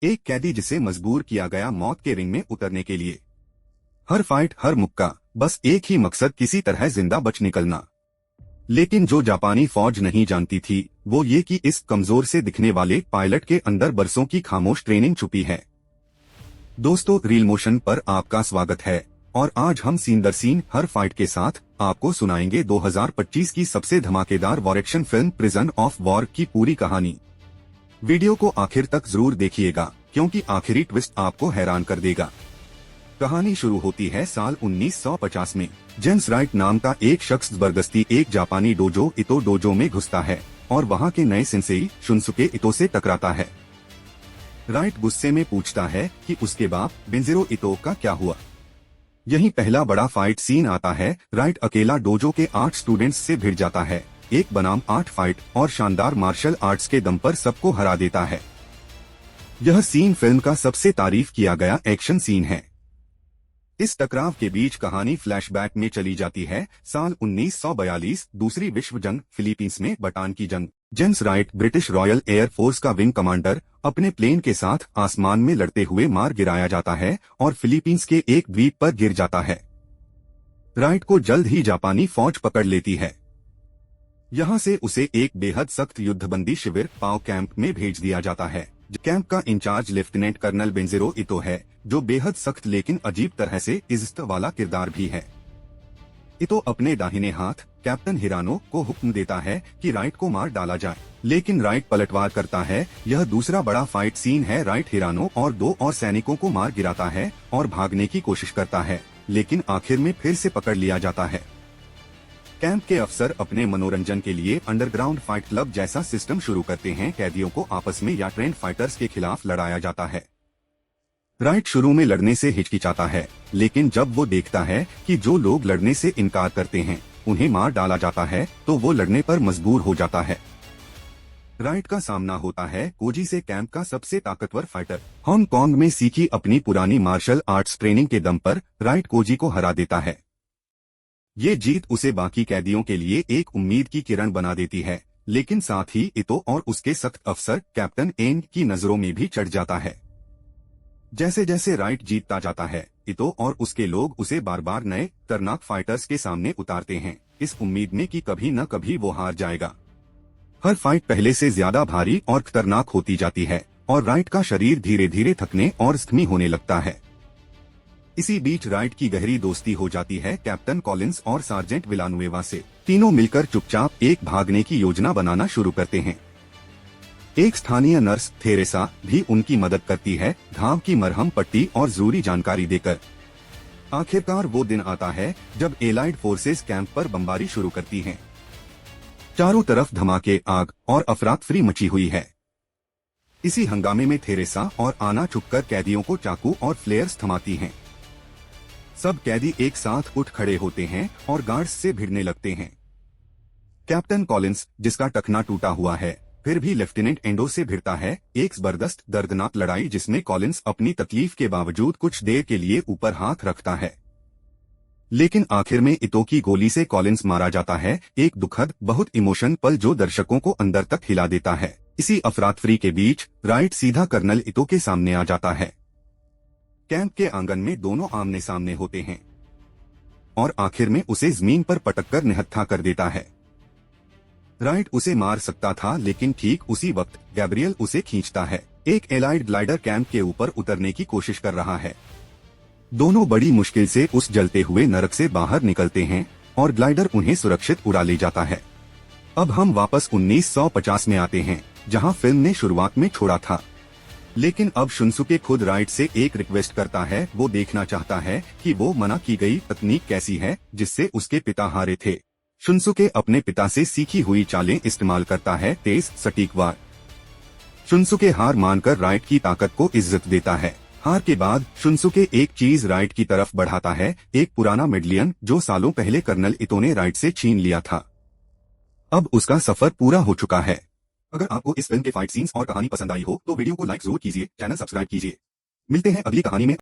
एक कैदी जिसे मजबूर किया गया मौत के रिंग में उतरने के लिए। हर फाइट, हर मुक्का, बस एक ही मकसद, किसी तरह जिंदा बच निकलना। लेकिन जो जापानी फौज नहीं जानती थी वो ये कि इस कमजोर से दिखने वाले पायलट के अंदर बरसों की खामोश ट्रेनिंग छुपी है। दोस्तों, रील मोशन पर आपका स्वागत है और आज हम सीन दर सीन हर फाइट के साथ आपको सुनाएंगे 2025 की सबसे धमाकेदार war action film prison of war की पूरी कहानी। वीडियो को आखिर तक जरूर देखिएगा क्योंकि आखिरी ट्विस्ट आपको हैरान कर देगा। कहानी शुरू होती है साल 1950 में। जेम्स राइट नाम का एक शख्स जबरदस्ती एक जापानी डोजो इतो डोजो में घुसता है और वहां के नए सेंसेई शुनसुके इतो से टकराता है। राइट गुस्से में पूछता है कि उसके बाप बेंजिरो इतो का क्या हुआ। यही पहला बड़ा फाइट सीन आता है। राइट अकेला डोजो के 8 स्टूडेंट्स से भिड़ जाता है, एक बनाम 8 फाइट और शानदार मार्शल आर्ट्स के दम पर सबको हरा देता है। यह सीन फिल्म का सबसे तारीफ किया गया एक्शन सीन है। इस टकराव के बीच कहानी फ्लैशबैक में चली जाती है। साल 1942, दूसरी विश्व जंग, फिलीपींस में बटान की जंग। James right, British royal air force का विंग कमांडर, अपने प्लेन के साथ आसमान में लड़ते हुए मार गिराया जाता है और फिलीपींस के एक द्वीप पर गिर जाता है। राइट को जल्द ही जापानी फौज पकड़ लेती है। यहां से उसे एक बेहद सख्त युद्धबंदी शिविर पाओ कैंप में भेज दिया जाता है। कैंप का इंचार्ज लेफ्टिनेंट कर्नल बेंजिरो इतो है, जो बेहद सख्त लेकिन अजीब तरह से इज्जत वाला किरदार भी है। इतो अपने दाहिने हाथ कैप्टन हिरानो को हुक्म देता है कि राइट को मार डाला जाए, लेकिन राइट पलटवार करता है। यह दूसरा बड़ा फाइट सीन है। राइट हिरानो और 2 और सैनिकों को मार गिराता है और भागने की कोशिश करता है, लेकिन आखिर में फिर से पकड़ लिया जाता है। कैंप के अफसर अपने मनोरंजन के लिए अंडरग्राउंड फाइट क्लब जैसा सिस्टम शुरू करते हैं। कैदियों को आपस में या ट्रेंड फाइटर्स के खिलाफ लड़ाया जाता है। राइट शुरू में लड़ने से हिचकिचाता है, लेकिन जब वो देखता है कि जो लोग लड़ने से इनकार करते हैं उन्हें मार डाला जाता है, तो वो लड़ने पर मजबूर हो जाता है। राइट का सामना होता है कोजी से, कैंप का सबसे ताकतवर फाइटर। हांगकांग में सीखी अपनी पुरानी मार्शल आर्ट्स ट्रेनिंग के दम पर राइट कोजी को हरा देता है। ये जीत उसे बाकी कैदियों के लिए एक उम्मीद की किरण बना देती है, लेकिन साथ ही इतो और उसके सख्त अफसर कैप्टन एन की नजरों में भी चढ़ जाता है। जैसे जैसे राइट जीतता जाता है, इतो और उसके लोग उसे बार बार नए खतरनाक फाइटर्स के सामने उतारते हैं, इस उम्मीद में कि कभी न कभी वो हार जाएगा। हर फाइट पहले से ज्यादा भारी और खतरनाक होती जाती है और राइट का शरीर धीरे धीरे थकने और जख्मी होने लगता है। इसी बीच राइट की गहरी दोस्ती हो जाती है कैप्टन कॉलिंस और सार्जेंट विलानुएवा से। तीनों मिलकर चुपचाप एक भागने की योजना बनाना शुरू करते हैं। एक स्थानीय नर्स थेरेसा भी उनकी मदद करती है, घाव की मरहम पट्टी और जरूरी जानकारी देकर। आखिरकार वो दिन आता है जब एलाइड फोर्सेस कैंप पर बमबारी शुरू करती हैं। चारों तरफ धमाके, आग और अफरातफरी मची हुई है। इसी हंगामे में थेरेसा और आना छुपकर कैदियों को चाकू और फ्लेयर्स थमाती हैं। सब कैदी एक साथ उठ खड़े होते हैं और गार्ड्स से भिड़ने लगते हैं। कैप्टन कॉलिंस, जिसका टखना टूटा हुआ है, फिर भी लेफ्टिनेंट एंडो से भिड़ता है। एक जबरदस्त दर्दनाक लड़ाई जिसमें कॉलिंस अपनी तकलीफ के बावजूद कुछ देर के लिए ऊपर हाथ रखता है, लेकिन आखिर में इतो की गोली से कॉलिंस मारा जाता है। एक दुखद, बहुत इमोशन पल जो दर्शकों को अंदर तक हिला देता है। इसी अफरातफरी के बीच राइट सीधा कर्नल इतो के सामने आ जाता है। कैंप के आंगन में दोनों आमने सामने होते हैं और आखिर में उसे जमीन पर पटककर निहत्था कर देता है। राइट उसे मार सकता था, लेकिन ठीक उसी वक्त गैब्रियल उसे खींचता है। एक एलाइड ग्लाइडर कैंप के ऊपर उतरने की कोशिश कर रहा है। दोनों बड़ी मुश्किल से उस जलते हुए नरक से बाहर निकलते हैं और ग्लाइडर उन्हें सुरक्षित उड़ा ले जाता है। अब हम वापस 1950 में आते हैं, जहां फिल्म ने शुरुआत में छोड़ा था। लेकिन अब शुनसुके खुद राइट से एक रिक्वेस्ट करता है। वो देखना चाहता है कि वो मना की गई तकनीक कैसी है जिससे उसके पिता हारे थे। शुनसुके अपने पिता से सीखी हुई चालें इस्तेमाल करता है, तेज सटीक वार। शुनसुके हार मानकर राइट की ताकत को इज्जत देता है। हार के बाद शुनसुके एक चीज राइट की तरफ बढ़ाता है, एक पुराना मेडलियन जो सालों पहले कर्नल इतो ने राइट से छीन लिया था। अब उसका सफर पूरा हो चुका है। अगर आपको इस फिल्म के फाइट सीन्स और कहानी पसंद आई हो तो वीडियो को लाइक जरूर कीजिए, चैनल सब्सक्राइब कीजिए। मिलते हैं अगली कहानी में।